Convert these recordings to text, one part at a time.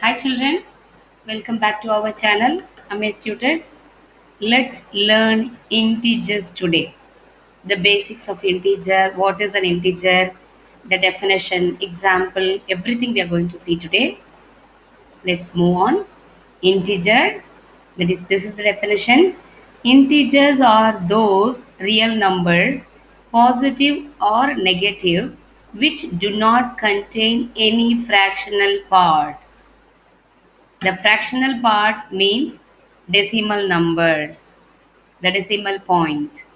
Hi children, welcome back to our channel Amaze Tutors. Let's learn integers today. The basics of integer, what is an integer, the definition, example, everything we are going to see today. Let's move on. Integer, this is the definition. Integers are those real numbers, positive or negative, which do not contain any fractional parts. The fractional parts means decimal numbers, the decimal point.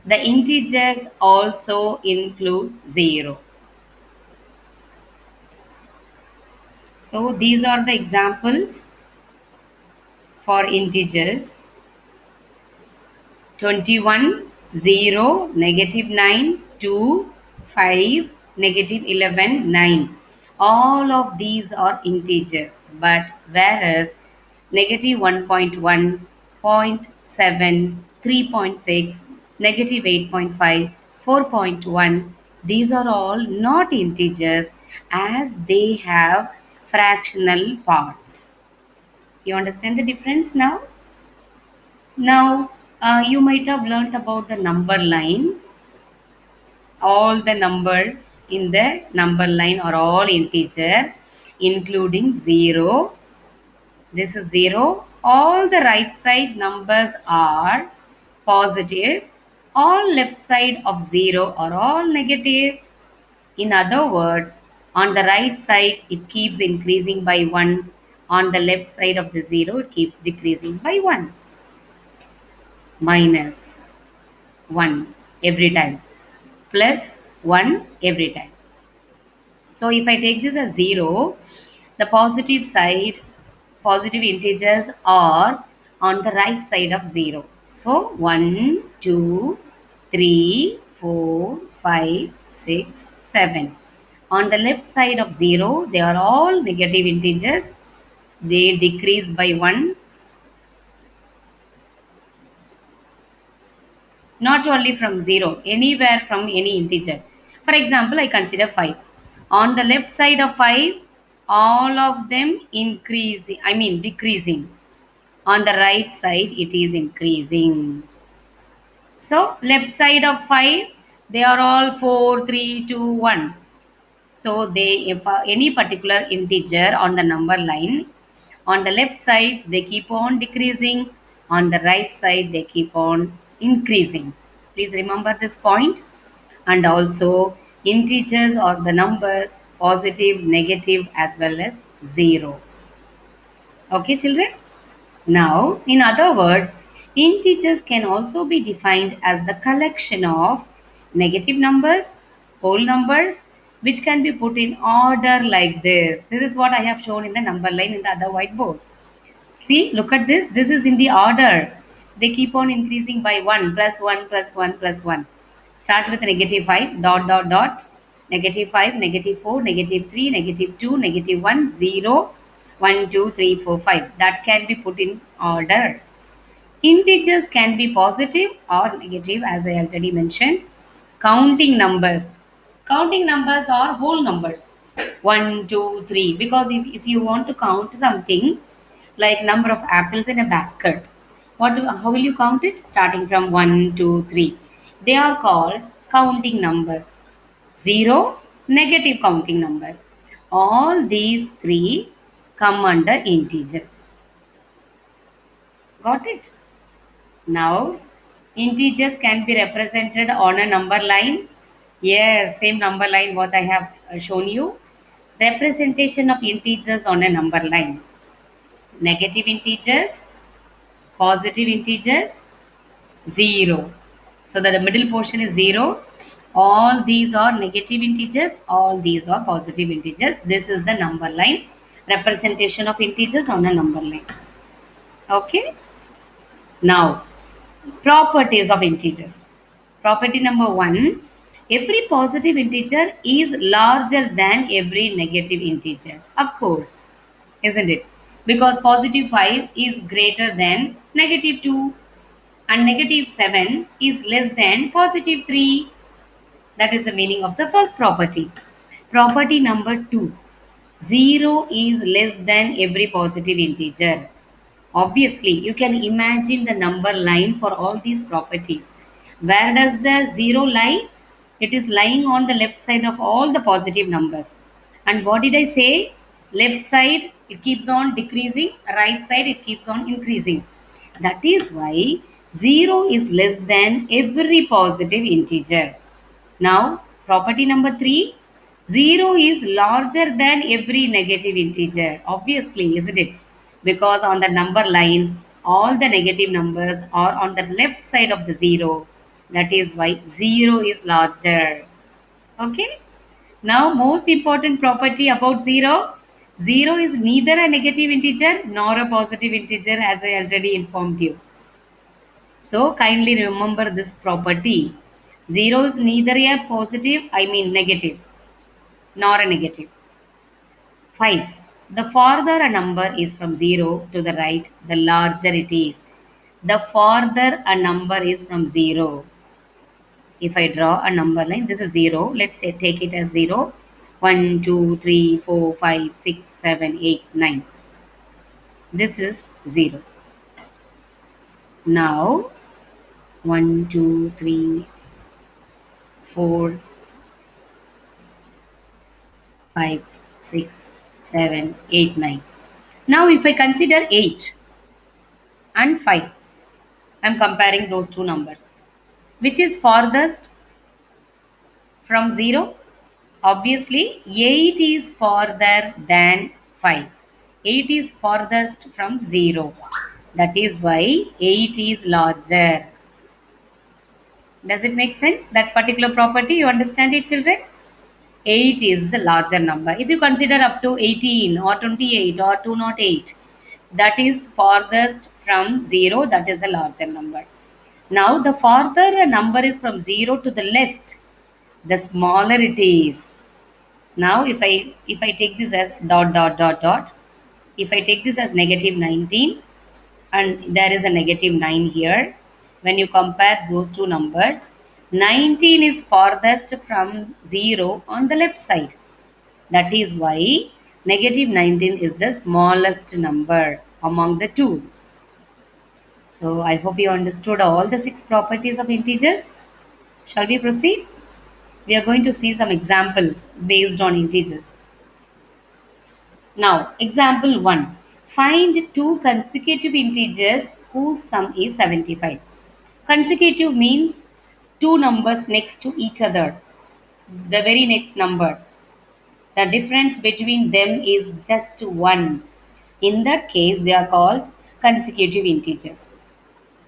The integers also include 0. So these are the examples for integers. 21, 0, negative 9, 2, 5, negative 11, 9. All of these are integers, but whereas negative 1.1, 0.7, 3.6, negative 8.5, 4.1, these are all not integers as they have fractional parts. You understand the difference now? Now, you might have learnt about the number line. All the numbers in the number line are all integer, including 0. This is 0. All the right side numbers are positive. All left side of 0 are all negative. In other words, on the right side, it keeps increasing by 1. On the left side of the 0, it keeps decreasing by 1. Minus 1 every time, plus 1 every time. So if I take this as 0, the positive side, positive integers are on the right side of 0. So 1, 2, 3, 4, 5, 6, 7. On the left side of 0, they are all negative integers. They decrease by 1. Not only from 0, anywhere from any integer. For example, I consider 5. On the left side of 5, all of them decreasing. On the right side, it is increasing. So, left side of 5, they are all 4, 3, 2, 1. So, if any particular integer on the number line, on the left side, they keep on decreasing. On the right side, they keep on increasing. Please remember this point. And also, integers are the numbers positive, negative, as well as 0. Okay, children? Now, in other words, integers can also be defined as the collection of negative numbers, whole numbers, which can be put in order like this. This is what I have shown in the number line in the other whiteboard. See, look at this. This is in the order. They keep on increasing by 1, plus 1, plus 1, plus 1. Start with negative 5, dot, dot, dot. Negative 5, negative 4, negative 3, negative 2, negative 1, 0, 1, 2, 3, 4, 5. That can be put in order. Integers can be positive or negative, as I already mentioned. Counting numbers. Counting numbers are whole numbers. 1, 2, 3. Because if you want to count something, like number of apples in a basket, how will you count it? Starting from 1, 2, 3. They are called counting numbers. 0, negative counting numbers. All these three come under integers. Got it? Now, integers can be represented on a number line. Yes, same number line what I have shown you. Representation of integers on a number line. Negative integers, positive integers, 0. So that the middle portion is 0. All these are negative integers, all these are positive integers. This is the number line. Representation of integers on a number line. Okay. Now, properties of integers. Property number 1, every positive integer is larger than every negative integers. Of course, isn't it? Because positive 5 is greater than negative 2 and negative 7 is less than positive 3. That is the meaning of the first property. Property number 2, 0 is less than every positive integer. Obviously, you can imagine the number line for all these properties. Where does the 0 lie? It is lying on the left side of all the positive numbers. And what did I say? Left side, it keeps on decreasing. Right side, it keeps on increasing. That is why 0 is less than every positive integer. Now, property number 3, 0 is larger than every negative integer. Obviously, isn't it? Because on the number line, all the negative numbers are on the left side of the 0. That is why 0 is larger. Okay? Now, most important property about 0, 0 is neither a negative integer nor a positive integer, as I already informed you. So kindly remember this property. 0 is neither a positive, I mean negative, nor a negative. 5. The farther a number is from 0 to the right, the larger it is. The farther a number is from 0. If I draw a number line, this is 0. Let's say take it as 0. 1, 2, 3, 4, 5, 6, 7, 8, 9. This is 0. Now 1, 2, 3, 4, 5, 6, 7, 8, 9. Now, if I consider 8 and 5, I am comparing those two numbers. Which is farthest from 0? Obviously, 8 is farther than 5. 8 is farthest from 0. That is why 8 is larger. Does it make sense? That particular property, you understand it, children? 8 is the larger number. If you consider up to 18 or 28 or 208, that is farthest from 0, that is the larger number. Now, the farther a number is from 0 to the left, the smaller it is. Now, if I take this as dot dot dot dot, if I take this as negative 19 and there is a negative 9 here, when you compare those two numbers, 19 is farthest from 0 on the left side. That is why negative 19 is the smallest number among the two. So I hope you understood all the 6 properties of integers. Shall we proceed? We are going to see some examples based on integers. Now, example 1. Find two consecutive integers whose sum is 75. Consecutive means two numbers next to each other. The very next number. The difference between them is just 1. In that case, they are called consecutive integers.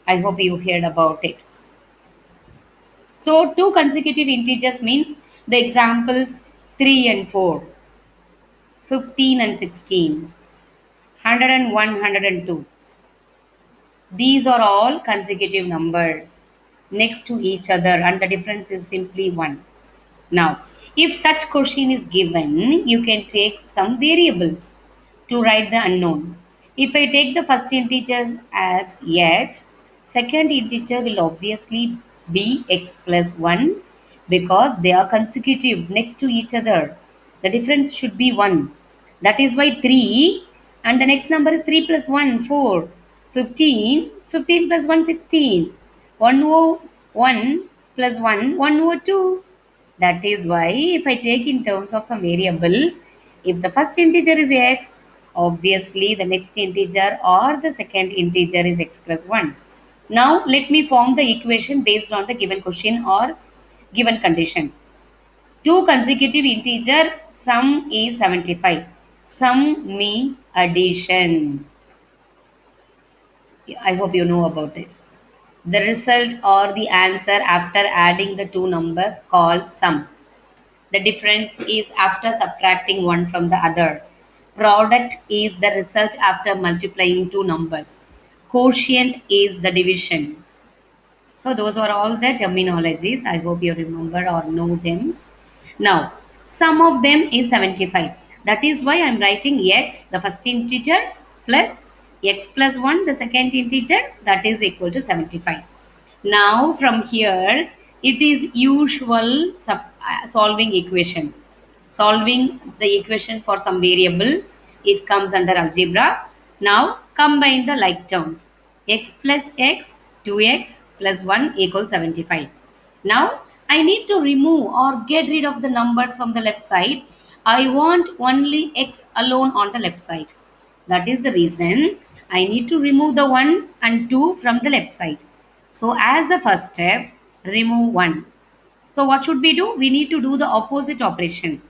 I hope you heard about it. So, two consecutive integers means the examples 3 and 4, 15 and 16, 100 and 102. These are all consecutive numbers next to each other, and the difference is simply 1. Now, if such question is given, you can take some variables to write the unknown. If I take the first integer as x, second integer will obviously be x plus 1 because they are consecutive next to each other. The difference should be 1. That is why 3 and the next number is 3 plus 1, 4. 15, 15 plus 1, 16. 101 plus 1, 102. That is why if I take in terms of some variables, if the first integer is x, obviously the next integer or the second integer is x plus 1. Now let me form the equation based on the given question or given condition. Two consecutive integer, sum is 75. Sum means addition. I hope you know about it. The result or the answer after adding the two numbers called sum. The difference is after subtracting one from the other. Product is the result after multiplying two numbers. Quotient is the division. So those are all the terminologies. I hope you remember or know them. Now, sum of them is 75. That is why I am writing x, the first integer, plus x plus 1, the second integer, that is equal to 75. Now, from here, it is usual solving equation. solving the equation for some variable, it comes under algebra. Now combine the like terms. X plus x, 2x plus 1 equals 75. Now I need to remove or get rid of the numbers from the left side. I want only x alone on the left side. That is the reason I need to remove the 1 and 2 from the left side. So as a first step, remove 1. So what should we do? We need to do the opposite operation.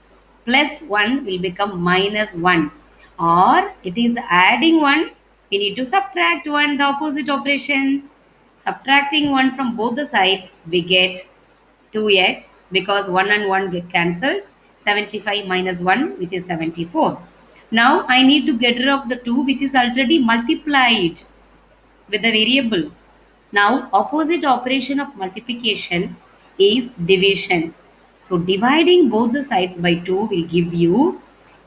Plus 1 will become minus 1. Or it is adding 1. We need to subtract 1, the opposite operation. Subtracting 1 from both the sides, we get 2x because 1 and 1 get cancelled. 75 minus 1, which is 74. Now I need to get rid of the 2 which is already multiplied with the variable. Now, opposite operation of multiplication is division. So, dividing both the sides by 2 will give you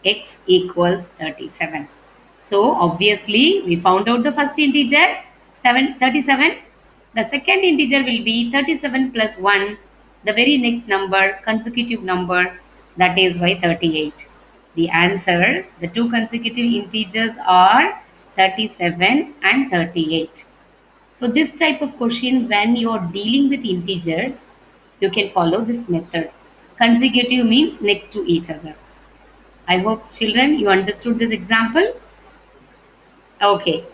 x equals 37. So, obviously, we found out the first integer 37. The second integer will be 37 plus 1. The very next number, consecutive number, that is by 38. The answer, the two consecutive integers are 37 and 38. So this type of question, when you are dealing with integers, you can follow this method. Consecutive means next to each other. I hope children you understood this example. Okay.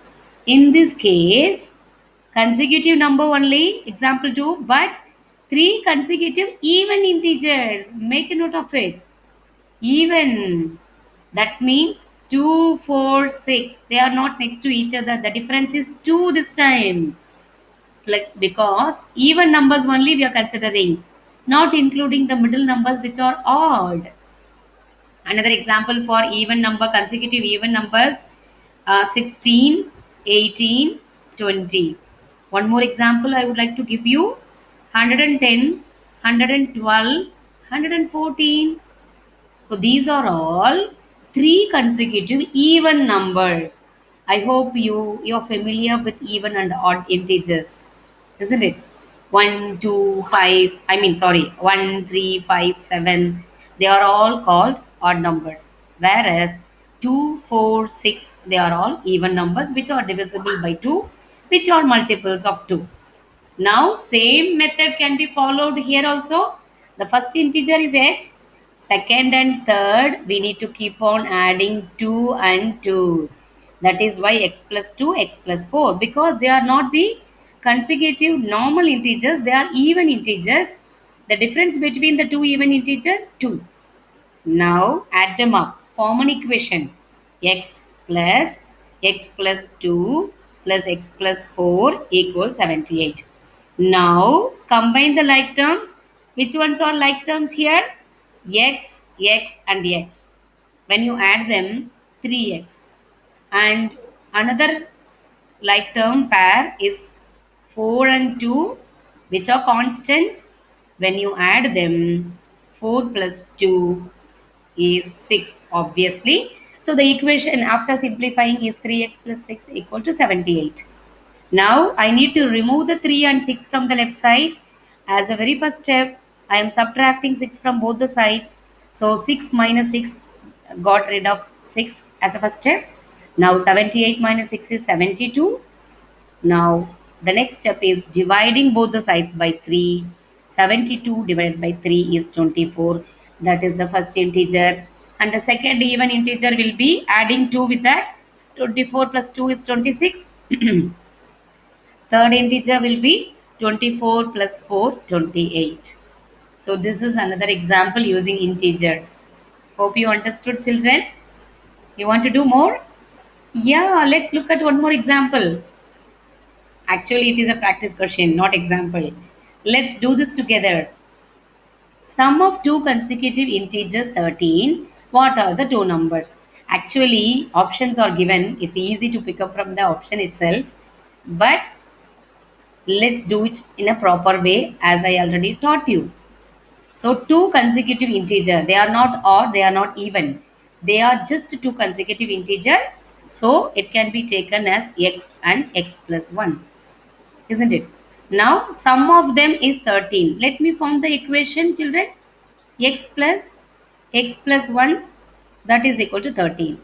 In this case, consecutive number only, example 2, but 3 consecutive even integers. Make a note of it. Even. That means 2, 4, 6. They are not next to each other. The difference is 2 this time. Like because even numbers only we are considering, not including the middle numbers which are odd. Another example for even number, consecutive even numbers, 16, 18, 20. One more example I would like to give you: 110, 112, 114. So these are all three consecutive even numbers. I hope you're familiar with even and odd integers, isn't it? 1, 2, 5. I mean, sorry, 1, 3, 5, 7. They are all called odd numbers. Whereas 2, 4, 6, they are all even numbers which are divisible by 2, which are multiples of 2. Now, same method can be followed here also. The first integer is x. Second and third, we need to keep on adding 2 and 2. That is why x plus 2, x plus 4. Because they are not the consecutive normal integers, they are even integers. The difference between the two even integer, 2. Now add them up. Form an equation. X plus 2 plus x plus 4 equals 78. Now combine the like terms. Which ones are like terms here? X, x and x. When you add them, 3x. And another like term pair is 4 and 2, which are constants. When you add them, 4 plus 2 is 6, obviously. So the equation after simplifying is 3x plus 6 equal to 78. Now I need to remove the 3 and 6 from the left side. As a very first step, I am subtracting 6 from both the sides. So 6 minus 6, got rid of 6 as a first step. Now 78 minus 6 is 72. Now the next step is dividing both the sides by 3. 72 divided by 3 is 24. That is the first integer. And the second even integer will be adding 2 with that. 24 plus 2 is 26. Third integer will be 24 plus 4, 28. So this is another example using integers. Hope you understood, children. You want to do more? Yeah, let's look at one more example. Actually, it is a practice question, not example. Let's do this together. Sum of two consecutive integers 13. What are the two numbers? Actually, options are given. It's easy to pick up from the option itself. But let's do it in a proper way as I already taught you. So two consecutive integer, they are not odd, they are not even. They are just two consecutive integer. So it can be taken as x and x plus 1. Isn't it? Now sum of them is 13. Let me form the equation, children. X plus x plus 1, that is equal to 13.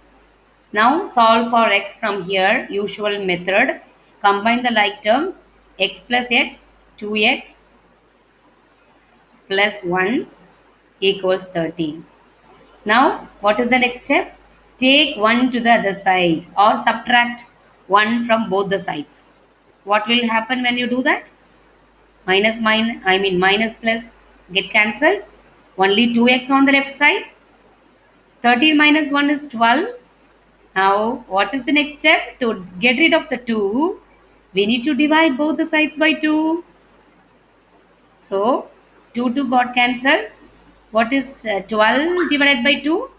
Now solve for x from here, usual method. Combine the like terms, x plus x, 2x plus 1 equals 13. Now what is the next step? Take 1 to the other side or subtract 1 from both the sides. What will happen when you do that? Minus plus get cancelled. Only 2x on the left side. 13 minus 1 is 12. Now, what is the next step? To get rid of the 2, we need to divide both the sides by 2. So, 2 got cancelled. What is 12 divided by 2?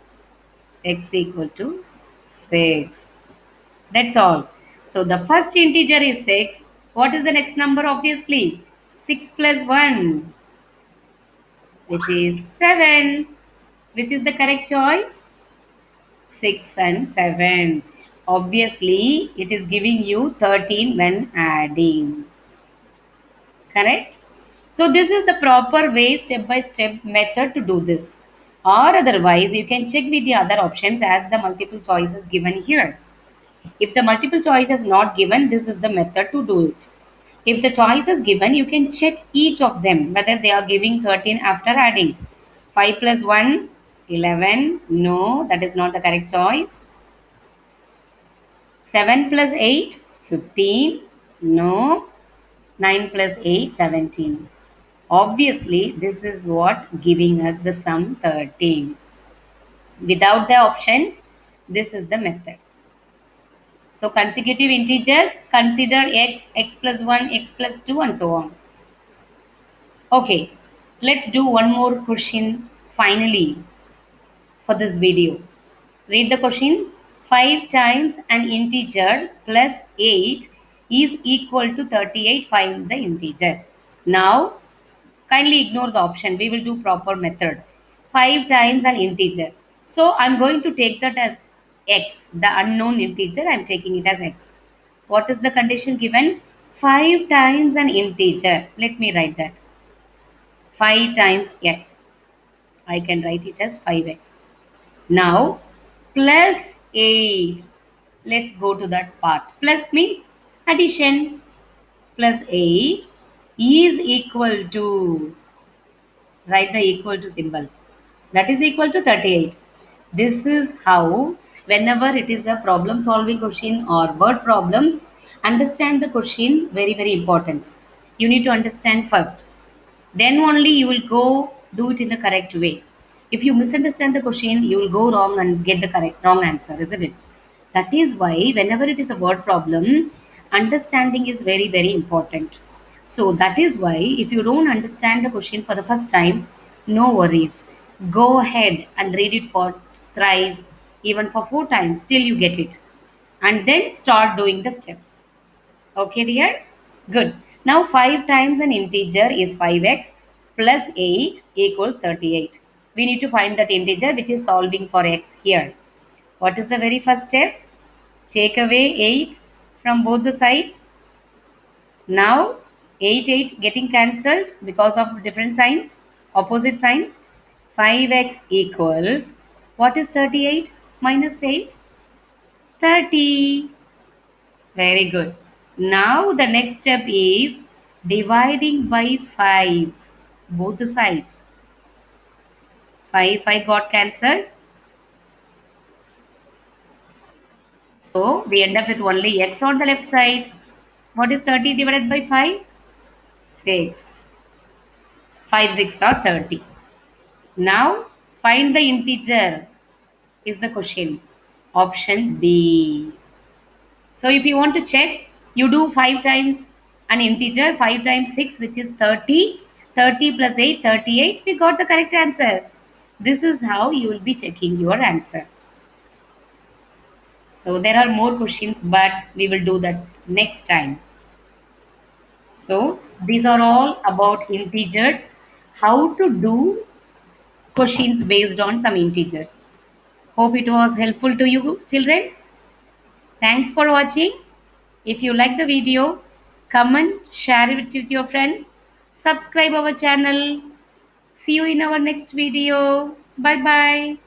X equal to 6. That's all. So, the first integer is 6. What is the next number? Obviously, 6 plus 1, which is 7. Which is the correct choice? 6 and 7. Obviously, it is giving you 13 when adding. Correct? So, this is the proper way, step by step method to do this. Or otherwise, you can check with the other options as the multiple choices given here. If the multiple choice is not given, this is the method to do it. If the choice is given, you can check each of them whether they are giving 13 after adding. 5 plus 1, 11. No, that is not the correct choice. 7 plus 8, 15. No. 9 plus 8, 17. Obviously, this is what giving us the sum 13. Without the options, this is the method. So, consecutive integers, consider x, x plus 1, x plus 2 and so on. Okay, let's do one more question finally for this video. Read the question. 5 times an integer plus 8 is equal to 38. Find the integer. Now, kindly ignore the option. We will do proper method. 5 times an integer. So, I am going to take that as x. The unknown integer, I am taking it as x. What is the condition given? 5 times an integer. Let me write that. 5 times x. I can write it as 5x. Now, plus 8. Let's go to that part. Plus means addition. Plus 8 is equal to, write the equal to symbol. That is equal to 38. This is how, whenever it is a problem solving question or word problem, understand the question, very, very important. You need to understand first. Then only you will go do it in the correct way. If you misunderstand the question, you will go wrong and get the correct wrong answer, isn't it? That is why whenever it is a word problem, understanding is very, very important. So that is why if you don't understand the question for the first time, no worries. Go ahead and read it for thrice, even for 4 times till you get it. And then start doing the steps. Okay, dear? Good. Now 5 times an integer is 5x plus 8 equals 38. We need to find that integer which is solving for x here. What is the very first step? Take away 8 from both the sides. Now 8 getting cancelled because of different signs, opposite signs. 5x equals, what is 38 minus 8? 30. Very good. Now the next step is dividing by 5. Both the sides. 5 got cancelled. So we end up with only x on the left side. What is 30 divided by 5? 6. 5 6 are 30. Now find the integer is the question. Option B. So if you want to check, you do 5 times an integer, 5 times 6, which is 30. 30 plus 8, 38. We got the correct answer. This is how you will be checking your answer. So there are more questions, but we will do that next time. So these are all about integers, how to do questions based on some integers. Hope it was helpful to you, children. Thanks for watching. If you like the video, comment, share it with your friends, subscribe our channel. See you in our next video. Bye bye.